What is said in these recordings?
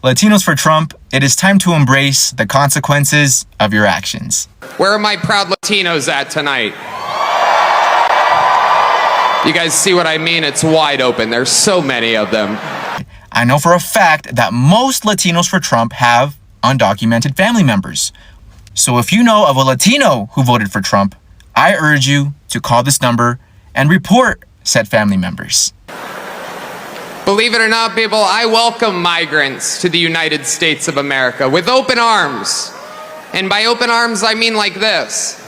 Latinos for Trump, it is time to embrace the consequences of your actions. Where are my proud Latinos at tonight? You guys see what I mean? It's wide open. There's so many of them. I know for a fact that most Latinos for Trump have undocumented family members. So if you know of a Latino who voted for Trump, I urge you to call this number and report said family members. Believe it or not, people, I welcome migrants to the United States of America with open arms. And by open arms, I mean like this.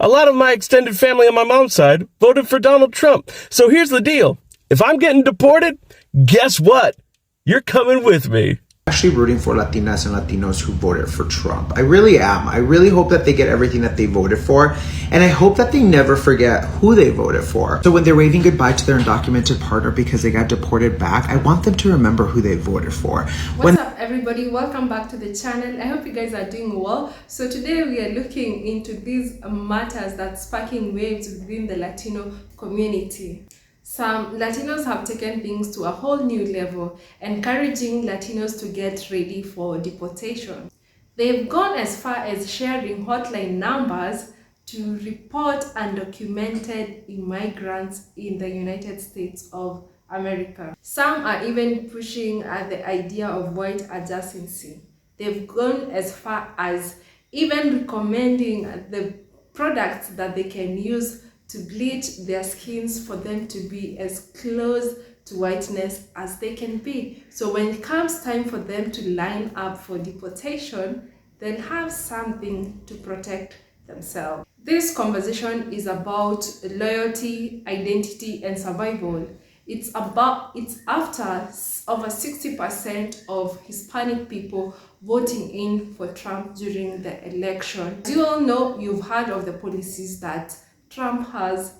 A lot of my extended family on my mom's side voted for Donald Trump. So here's the deal. If I'm getting deported, guess what? You're coming with me. Actually rooting for Latinas and Latinos who voted for Trump. I really am. I really hope that they get everything that they voted for, and I hope that they never forget who they voted for. So when they're waving goodbye to their undocumented partner because they got deported back, I want them to remember who they voted for. What's up, everybody? Welcome back to the channel. I hope you guys are doing well. So today we are looking into these matters that's sparking waves within the Latino community. Some Latinos have taken things to a whole new level, encouraging Latinos to get ready for deportation. They've gone as far as sharing hotline numbers to report undocumented immigrants in the United States of America. Some are even pushing the idea of white adjacency. They've gone as far as even recommending the products that they can use to bleach their skins for them to be as close to whiteness as they can be. So when it comes time for them to line up for deportation, they'll have something to protect themselves. This conversation is about loyalty, identity, and survival. It's after over 60% of Hispanic people voting in for Trump during the election. As you all know, you've heard of the policies that Trump has.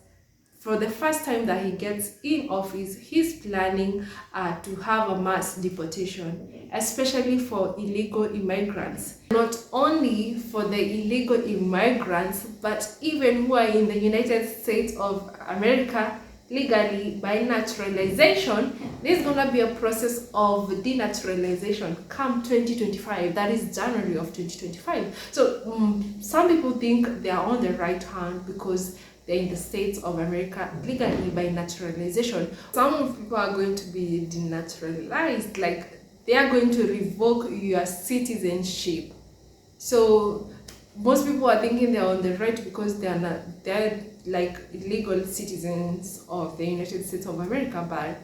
For the first time that he gets in office, he's planning to have a mass deportation, especially for illegal immigrants. Not only for the illegal immigrants, but even who are in the United States of America legally by naturalization. There's gonna be a process of denaturalization come 2025. That is January of 2025. So some people think they are on the right hand because they're in the States of America legally by naturalization. Some people are going to be denaturalized, like they are going to revoke your citizenship. So most people are thinking they're on the right because they're like illegal citizens of the United States of America, but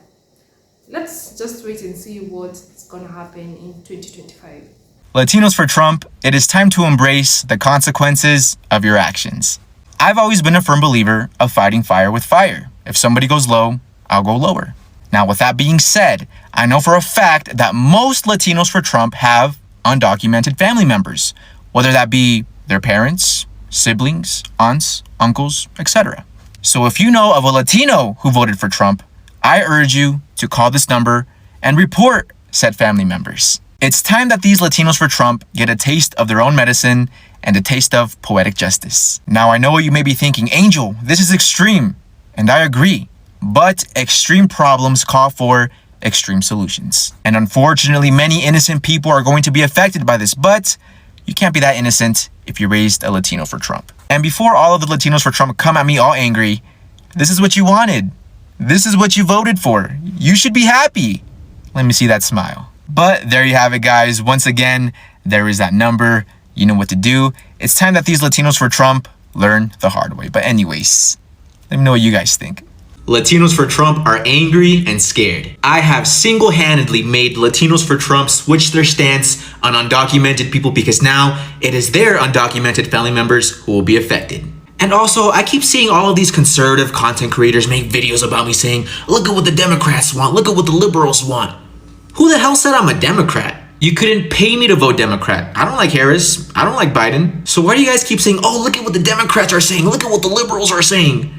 let's just wait and see what's gonna happen in 2025. Latinos for Trump, it is time to embrace the consequences of your actions. I've always been a firm believer of fighting fire with fire. If somebody goes low, I'll go lower. Now, with that being said, I know for a fact that most Latinos for Trump have undocumented family members, whether that be their parents, siblings, aunts, uncles, etc. So if you know of a Latino who voted for Trump, I urge you to call this number and report said family members. It's time that these Latinos for Trump get a taste of their own medicine and a taste of poetic justice. Now, I know what you may be thinking, Angel, this is extreme, and I agree, but extreme problems call for extreme solutions. And unfortunately, many innocent people are going to be affected by this, but you can't be that innocent if you raised a Latino for Trump. And before all of the Latinos for Trump come at me all angry, this is what you wanted. This is what you voted for. You should be happy. Let me see that smile. But there you have it, guys. Once again, there is that number. You know what to do. It's time that these Latinos for Trump learn the hard way. But anyways, let me know what you guys think. Latinos for Trump are angry and scared. I have single-handedly made Latinos for Trump switch their stance on undocumented people because now it is their undocumented family members who will be affected. And also, I keep seeing all of these conservative content creators make videos about me saying, look at what the Democrats want, look at what the liberals want. Who the hell said I'm a Democrat? You couldn't pay me to vote Democrat. I don't like Harris. I don't like Biden. So why do you guys keep saying, oh, look at what the Democrats are saying, look at what the liberals are saying?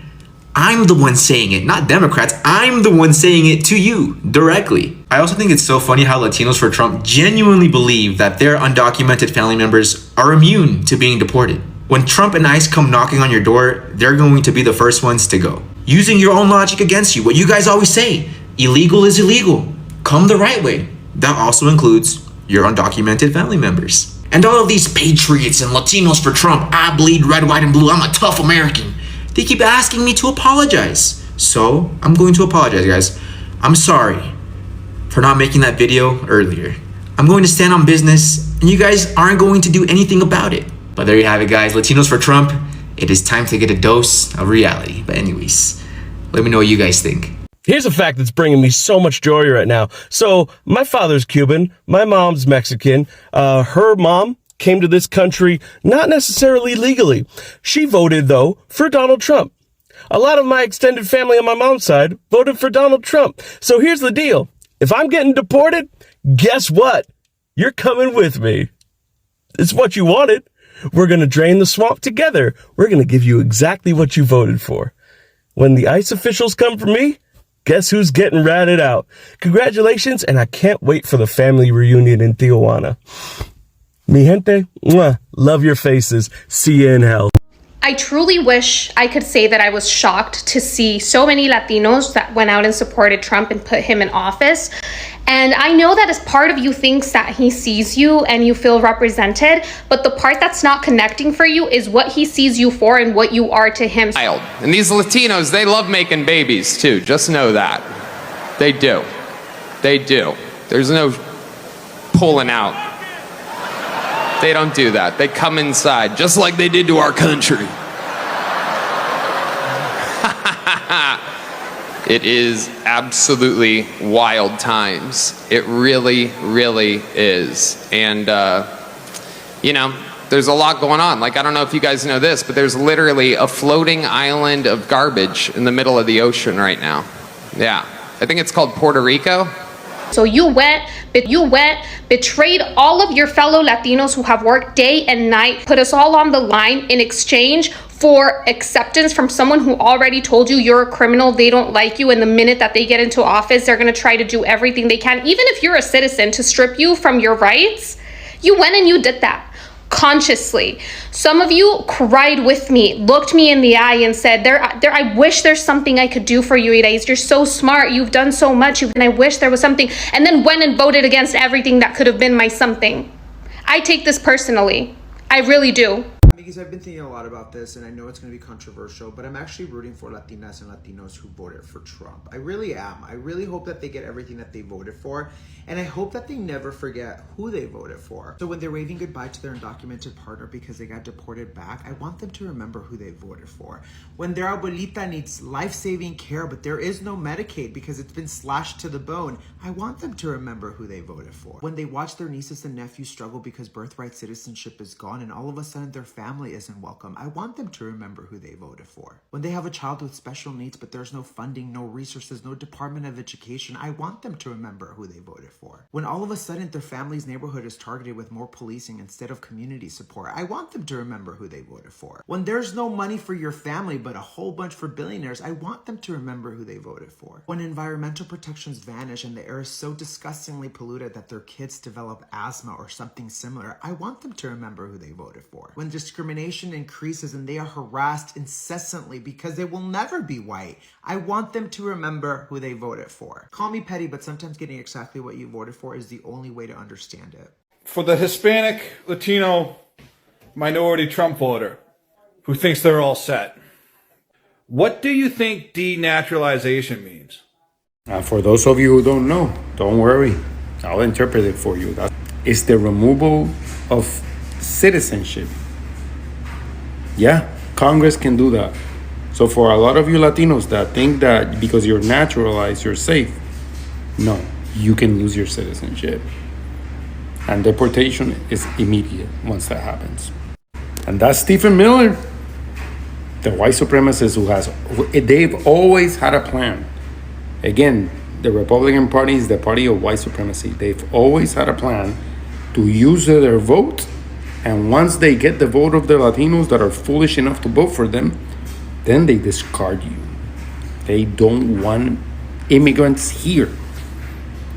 I'm the one saying it, not Democrats. I'm the one saying it to you directly. I also think it's so funny how Latinos for Trump genuinely believe that their undocumented family members are immune to being deported. When Trump and ICE come knocking on your door, they're going to be the first ones to go. Using your own logic against you, what you guys always say, illegal is illegal. come the right way. That also includes your undocumented family members. And all of these patriots and Latinos for Trump, I bleed red, white, and blue, I'm a tough American. They keep asking me to apologize. So I'm going to apologize, guys. I'm sorry for not making that video earlier. I'm going to stand on business, and you guys aren't going to do anything about it. But there you have it, guys. Latinos for Trump. It is time to get a dose of reality. But anyways, let me know what you guys think. Here's a fact that's bringing me so much joy right now. So my father's Cuban, my mom's Mexican. Her mom came to this country not necessarily legally. She voted, though, for Donald Trump. A lot of my extended family on my mom's side voted for Donald Trump. So here's the deal. If I'm getting deported, guess what? You're coming with me. It's what you wanted. We're going to drain the swamp together. We're going to give you exactly what you voted for. When the ICE officials come for me, guess who's getting ratted out? Congratulations, and I can't wait for the family reunion in Tijuana. Mi gente, mwah, love your faces. See you in hell. I truly wish I could say that I was shocked to see so many Latinos that went out and supported Trump and put him in office. And I know that as part of you thinks that he sees you and you feel represented, but the part that's not connecting for you is what he sees you for and what you are to him. And these Latinos, they love making babies too. Just know that. They do. They do. There's no pulling out. They don't do that. They come inside, just like they did to our country. It is absolutely wild times. It really, really is. And, you know, there's a lot going on. Like, I don't know if you guys know this, but there's literally a floating island of garbage in the middle of the ocean right now. Yeah. I think it's called Puerto Rico. So you went, betrayed all of your fellow Latinos who have worked day and night, put us all on the line in exchange for acceptance from someone who already told you you're a criminal, they don't like you, and the minute that they get into office, they're going to try to do everything they can, even if you're a citizen, to strip you from your rights. You went and you did that consciously. Some of you cried with me, looked me in the eye and said, I wish there's something I could do for you, Iraiz. You're so smart. You've done so much. And I wish there was something. And then went and voted against everything that could have been my something. I take this personally. I really do. Because I've been thinking a lot about this, and I know it's going to be controversial, but I'm actually rooting for Latinas and Latinos who voted for Trump. I really am. I really hope that they get everything that they voted for, and I hope that they never forget who they voted for. So when they're waving goodbye to their undocumented partner because they got deported back, I want them to remember who they voted for. When their abuelita needs life-saving care, but there is no Medicaid because it's been slashed to the bone, I want them to remember who they voted for. When they watch their nieces and nephews struggle because birthright citizenship is gone and all of a sudden their family isn't welcome, I want them to remember who they voted for. When they have a child with special needs but there's no funding, no resources, no Department of Education, I want them to remember who they voted for. When all of a sudden their family's neighborhood is targeted with more policing instead of community support, I want them to remember who they voted for. When there's no money for your family but a whole bunch for billionaires, I want them to remember who they voted for. When environmental protections vanish and the air is so disgustingly polluted that their kids develop asthma or something similar, I want them to remember who they voted for. When discrimination increases and they are harassed incessantly because they will never be white, I want them to remember who they voted for. Call me petty, but sometimes getting exactly what you voted for is the only way to understand it. For the Hispanic, Latino, minority Trump voter who thinks they're all set, what do you think denaturalization means? For those of you who don't know, don't worry. I'll interpret it for you. It's the removal of citizenship. Yeah, Congress can do that. So for a lot of you Latinos that think that because you're naturalized, you're safe, no, you can lose your citizenship. And deportation is immediate once that happens. And that's Stephen Miller, the white supremacist they've always had a plan. Again, the Republican Party is the party of white supremacy. They've always had a plan to use their vote, and once they get the vote of the Latinos that are foolish enough to vote for them, then they discard you. They don't want immigrants here.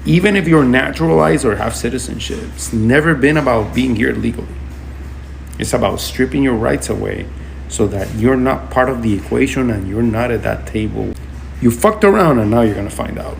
Even if you're naturalized or have citizenship, it's never been about being here legally. It's about stripping your rights away so that you're not part of the equation and you're not at that table. You fucked around and now you're gonna find out.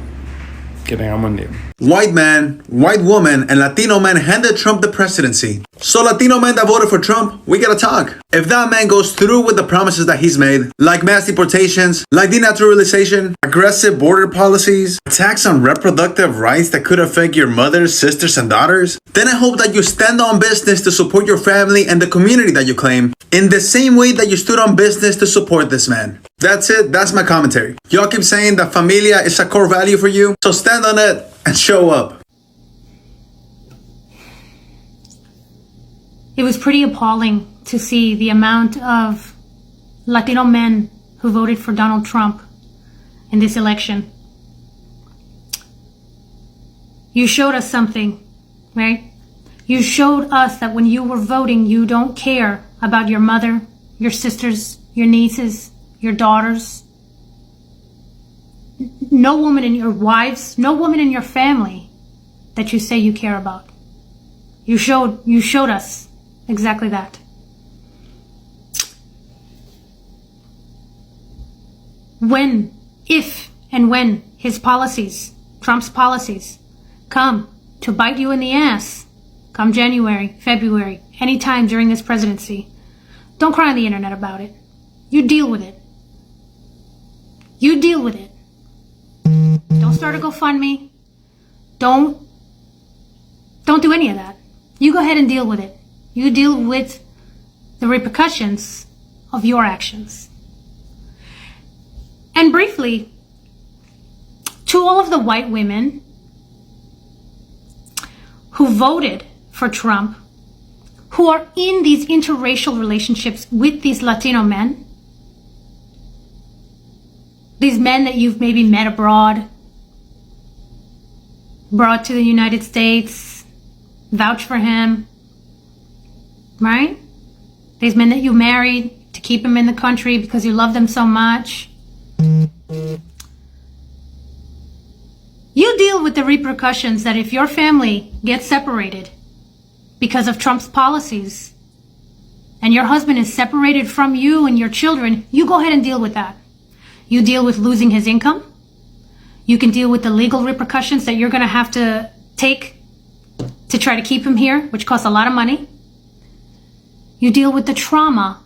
Que tengamos un día. White man, white woman, and Latino man handed Trump the presidency. So Latino men that voted for Trump, we gotta talk. If that man goes through with the promises that he's made, like mass deportations, like denaturalization, aggressive border policies, attacks on reproductive rights that could affect your mothers, sisters, and daughters, then I hope that you stand on business to support your family and the community that you claim, in the same way that you stood on business to support this man. That's it, that's my commentary. Y'all keep saying that familia is a core value for you, so stand on it and show up. It was pretty appalling to see the amount of Latino men who voted for Donald Trump in this election. You showed us something, right? You showed us that when you were voting, you don't care about your mother, your sisters, your nieces, your daughters. No woman in your wives, no woman in your family that you say you care about. You showed us exactly that. If and when his policies, Trump's policies, come to bite you in the ass, come January, February, anytime during this presidency, don't cry on the internet about it. You deal with it. You deal with it. Don't start a GoFundMe. Don't do any of that. You go ahead and deal with it. You deal with the repercussions of your actions. And briefly, to all of the white women who voted for Trump, who are in these interracial relationships with these Latino men, these men that you've maybe met abroad, brought to the United States, vouch for him, right? These men that you married to keep them in the country because you love them so much. You deal with the repercussions that if your family gets separated because of Trump's policies and your husband is separated from you and your children, you go ahead and deal with that. You deal with losing his income. You can deal with the legal repercussions that you're going to have to take to try to keep him here, which costs a lot of money. You deal with the trauma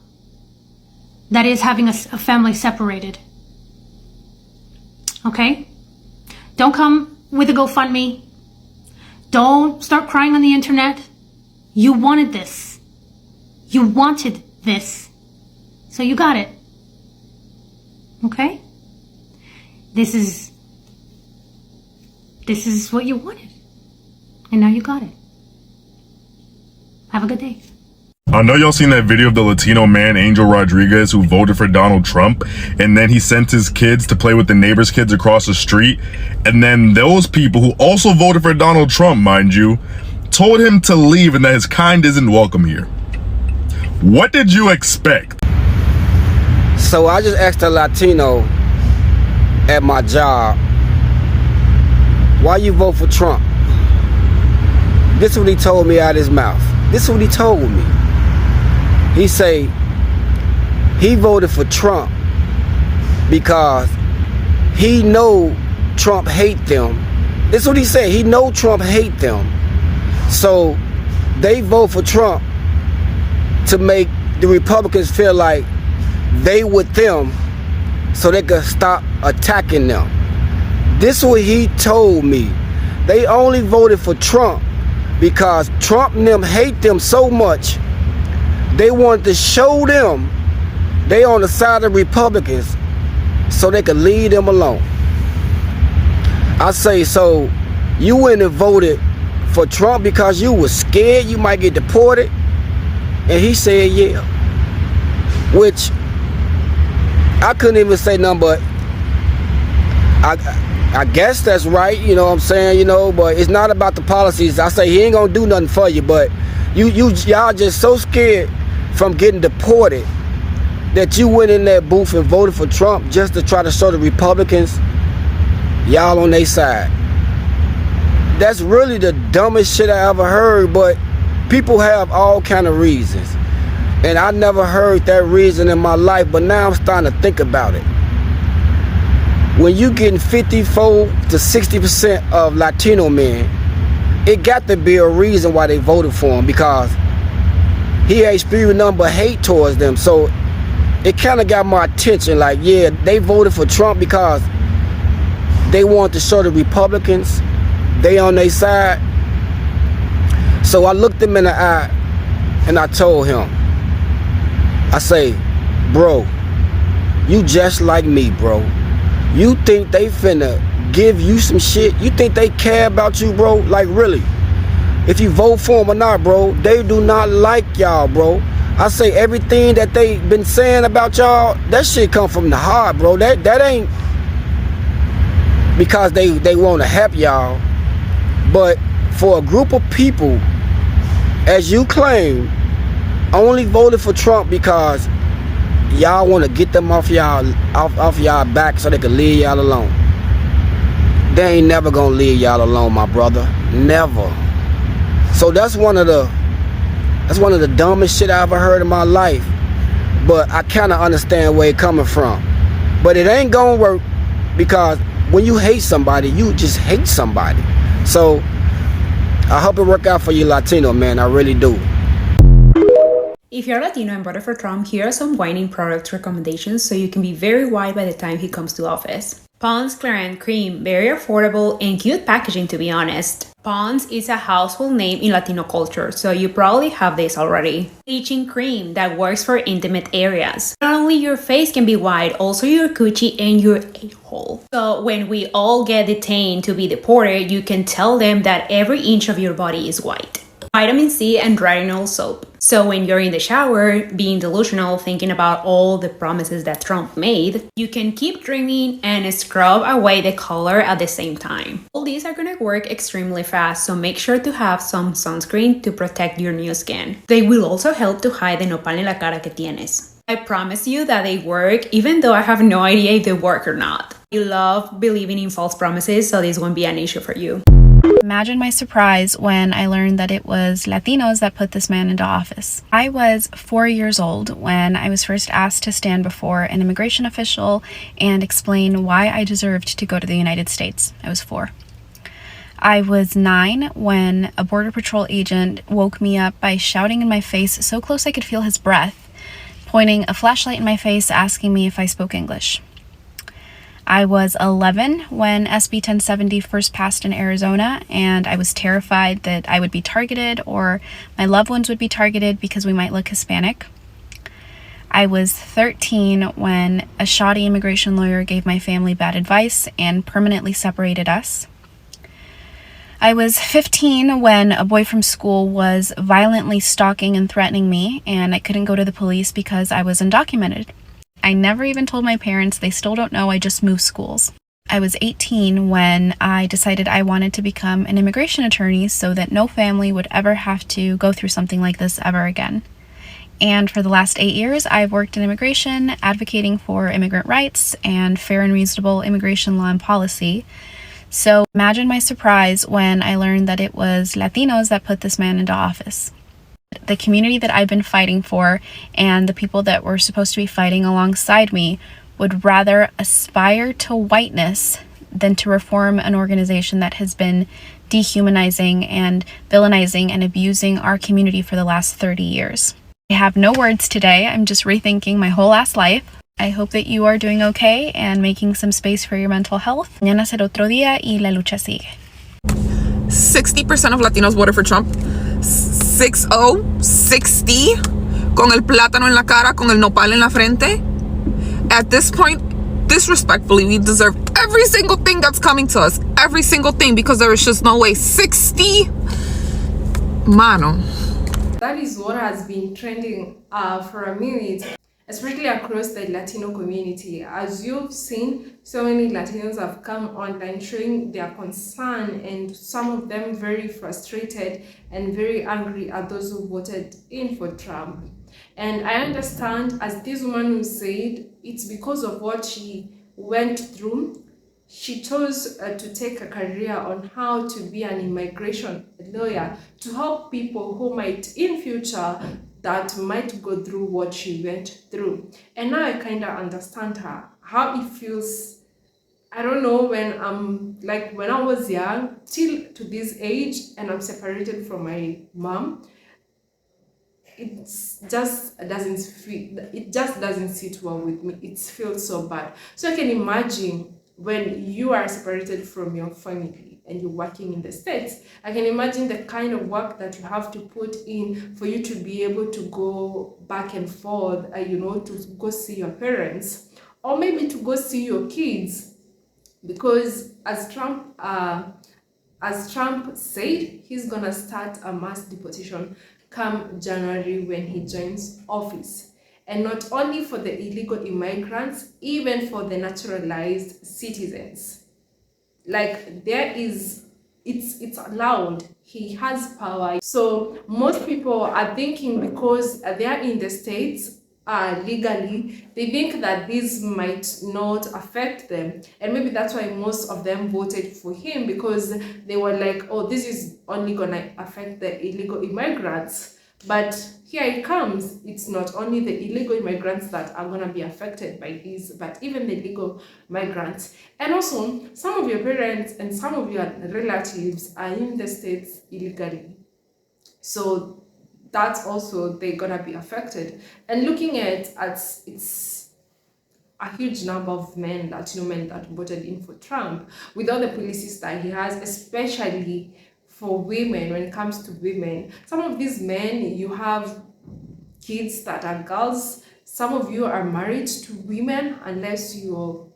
that is having a family separated. Okay? Don't come with a GoFundMe. Don't start crying on the internet. You wanted this. You wanted this. So you got it. Okay? This is what you wanted. And now you got it. Have a good day. I know y'all seen that video of the Latino man, Angel Rodriguez, who voted for Donald Trump, and then he sent his kids to play with the neighbor's kids across the street. And then those people who also voted for Donald Trump, mind you, told him to leave and that his kind isn't welcome here. What did you expect? So I just asked a Latino at my job, why you vote for Trump? This is what he told me out of his mouth. This is what he told me. He say he voted for Trump because he know Trump hate them. This is what he said. He know Trump hate them. So they vote for Trump to make the Republicans feel like they with them so they could stop attacking them. This is what he told me. They only voted for Trump because Trump and them hate them so much. They wanted to show them they on the side of Republicans so they could leave them alone. I say, so you went and voted for Trump because you was scared you might get deported? And he said, yeah. Which I couldn't even say nothing but I guess that's right, you know what I'm saying, you know, but it's not about the policies. I say he ain't gonna do nothing for you, but y'all just so scared from getting deported that you went in that booth and voted for Trump just to try to show the Republicans y'all on their side. That's really the dumbest shit I ever heard, but people have all kind of reasons. And I never heard that reason in my life, but now I'm starting to think about it. when you getting 54 to 60% of Latino men, it got to be a reason why they voted for him, because he ain't spewing nothing but hate towards them. So it kind of got my attention. Like, yeah, they voted for Trump because they want to show the Republicans they on their side. So I looked him in the eye and I told him, I say, bro, you just like me, bro. You think they finna give you some shit? You think they care about you, bro? Like, really? If you vote for them or not, bro, they do not like y'all, bro. I say everything that they been saying about y'all, that shit come from the heart, bro. That ain't because they want to help y'all. But for a group of people, as you claim, only voted for Trump because y'all want to get them off y'all back so they can leave y'all alone. They ain't never gonna leave y'all alone, my brother. Never. So that's one of the dumbest shit I ever heard in my life. But I kind of understand where it coming from. But it ain't gonna work, because when you hate somebody, you just hate somebody. So I hope it work out for you Latino, man. I really do. If you're Latino and voted for Trump, here are some whitening product recommendations so you can be very white by the time he comes to office. Pond's Clarant Cream, very affordable and cute packaging, to be honest. Pond's is a household name in Latino culture, so you probably have this already. Bleaching cream that works for intimate areas. Not only your face can be white, also your coochie and your a-hole. So when we all get detained to be deported, you can tell them that every inch of your body is white. Vitamin C and retinol soap. So when you're in the shower, being delusional, thinking about all the promises that Trump made, you can keep dreaming and scrub away the color at the same time. All these are gonna work extremely fast, so make sure to have some sunscreen to protect your new skin. They will also help to hide the nopal en la cara que tienes. I promise you that they work, even though I have no idea if they work or not. I love believing in false promises, so this won't be an issue for you. Imagine my surprise when I learned that it was Latinos that put this man into office. I was 4 years old when I was first asked to stand before an immigration official and explain why I deserved to go to the United States. I was 4. I was 9 when a Border Patrol agent woke me up by shouting in my face so close I could feel his breath, pointing a flashlight in my face, asking me if I spoke English. I was 11 when SB 1070 first passed in Arizona, and I was terrified that I would be targeted or my loved ones would be targeted because we might look Hispanic. I was 13 when a shoddy immigration lawyer gave my family bad advice and permanently separated us. I was 15 when a boy from school was violently stalking and threatening me, and I couldn't go to the police because I was undocumented. I never even told my parents. They still don't know I just moved schools. I was 18 when I decided I wanted to become an immigration attorney so that no family would ever have to go through something like this ever again. And for the last 8 years, I've worked in immigration, advocating for immigrant rights and fair and reasonable immigration law and policy. So imagine my surprise when I learned that it was Latinos that put this man into office. The community that I've been fighting for and the people that were supposed to be fighting alongside me would rather aspire to whiteness than to reform an organization that has been dehumanizing and villainizing and abusing our community for the last 30 years. I have no words today. I'm just rethinking my whole ass life. I hope that you are doing okay and making some space for your mental health. Mañana será otro día y la lucha sigue. 60% of Latinos voted for Trump. 60 con el plátano en la cara, con el nopal en la frente. At this point, disrespectfully, we deserve every single thing that's coming to us. Every single thing, because there is just no way. 60? Mano. That is what has been trending for a minute, especially across the Latino community. As you've seen, so many Latinos have come online showing their concern, and some of them very frustrated and very angry at those who voted in for Trump. And I understand, as this woman who said, it's because of what she went through. She chose to take a career on how to be an immigration lawyer to help people who might in future that might go through what she went through. And now I kind of understand her, how it feels I don't know, when when I was young till to this age and I'm separated from my mom, it just doesn't sit well with me. It feels so bad. So I can imagine when you are separated from your family and you're working in the States, I can imagine the kind of work that you have to put in for you to be able to go back and forth, to go see your parents, or maybe to go see your kids. Because as Trump said, he's gonna start a mass deportation come January when he joins office. And not only for the illegal immigrants, even for the naturalized citizens. Like it's allowed. He has power. So most people are thinking, because they are in the States legally, they think that this might not affect them, and maybe that's why most of them voted for him, because they were like, oh, this is only gonna affect the illegal immigrants. But here it comes, it's not only the illegal immigrants that are gonna be affected by this, but even the legal migrants. And also, some of your parents and some of your relatives are in the States illegally, so that's also they're gonna be affected. And looking at it's a huge number of Latino men that voted in for Trump, with all the policies that he has, especially for women. When it comes to women, some of these men, you have kids that are girls. Some of you are married to women, unless you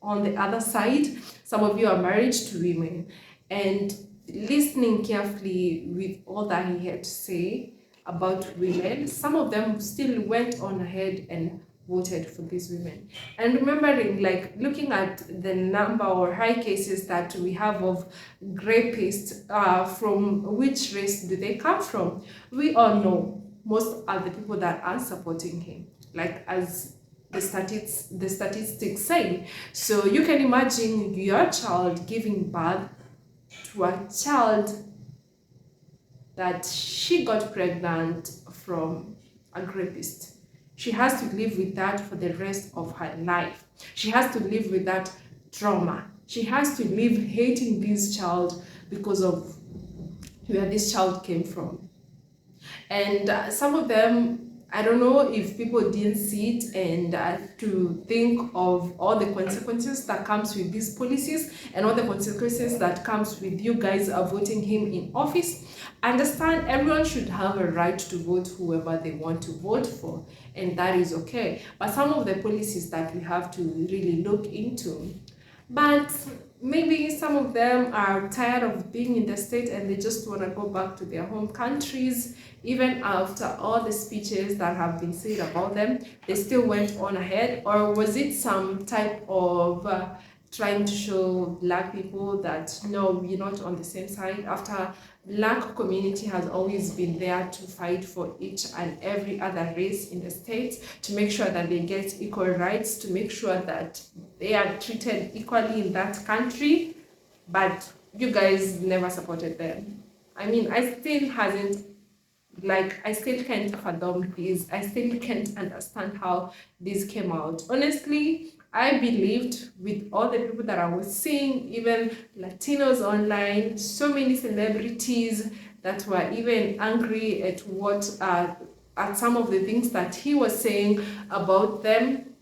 on the other side, some of you are married to women. And listening carefully with all that he had to say about women, some of them still went on ahead and voted for these women. And remembering, like, looking at the number or high cases that we have of rapists, from which race do they come from? We all know most are the people that are supporting him, like as the statistics say. So you can imagine your child giving birth to a child that she got pregnant from a rapist. She has to live with that for the rest of her life. She has to live with that trauma. She has to live hating this child because of where this child came from. And some of them, I don't know if people didn't see it, and to think of all the consequences that comes with these policies and all the consequences that comes with you guys voting him in office. Understand, everyone should have a right to vote whoever they want to vote for, and that is okay. But some of the policies that we have to really look into. But maybe some of them are tired of being in the state and they just want to go back to their home countries. Even after all the speeches that have been said about them, they still went on ahead. Or was it some type of trying to show Black people that, no, we're not on the same side, after Black community has always been there to fight for each and every other race in the States, to make sure that they get equal rights, to make sure that they are treated equally in that country, but you guys never supported them. I mean, I still can't fathom this. I still can't understand how this came out. Honestly, I believed with all the people that I was seeing, even Latinos online, so many celebrities that were even angry at at some of the things that he was saying about them.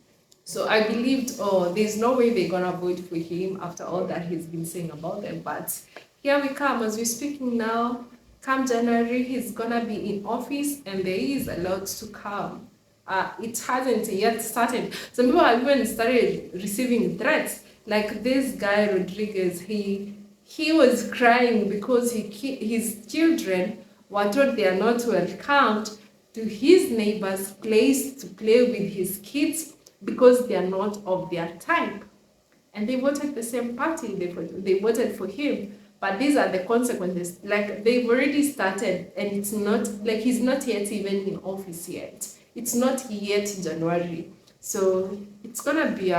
So I believed, oh, there's no way they're gonna vote for him after all that he's been saying about them. But here we come, as we're speaking now, come January, he's gonna be in office, and there is a lot to come. It hasn't yet started. Some people have even started receiving threats. Like this guy Rodriguez, he was crying because his children were told they are not welcomed to his neighbor's place to play with his kids because they are not of their type. And they voted the same party, they voted for him. But these are the consequences. Like, they've already started, and it's not, like, he's not yet even in office yet. It's not yet January. So it's gonna be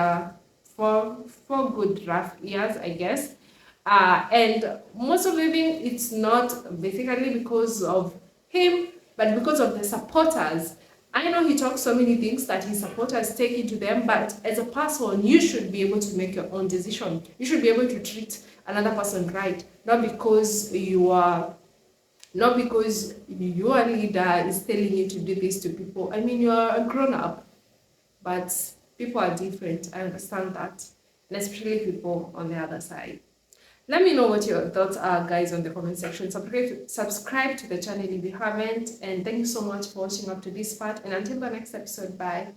four good rough years, I guess. And most of the thing, it's not basically because of him, but because of the supporters. I know he talks so many things that his supporters take into them, but as a person, you should be able to make your own decision. You should be able to treat another person right, not because your leader is telling you to do this to people. I mean, you are a grown-up, but people are different. I understand that, and especially people on the other side. Let me know what your thoughts are, guys, on the comment section. Subscribe to the channel if you haven't, and thank you so much for watching up to this part, and until the next episode, bye.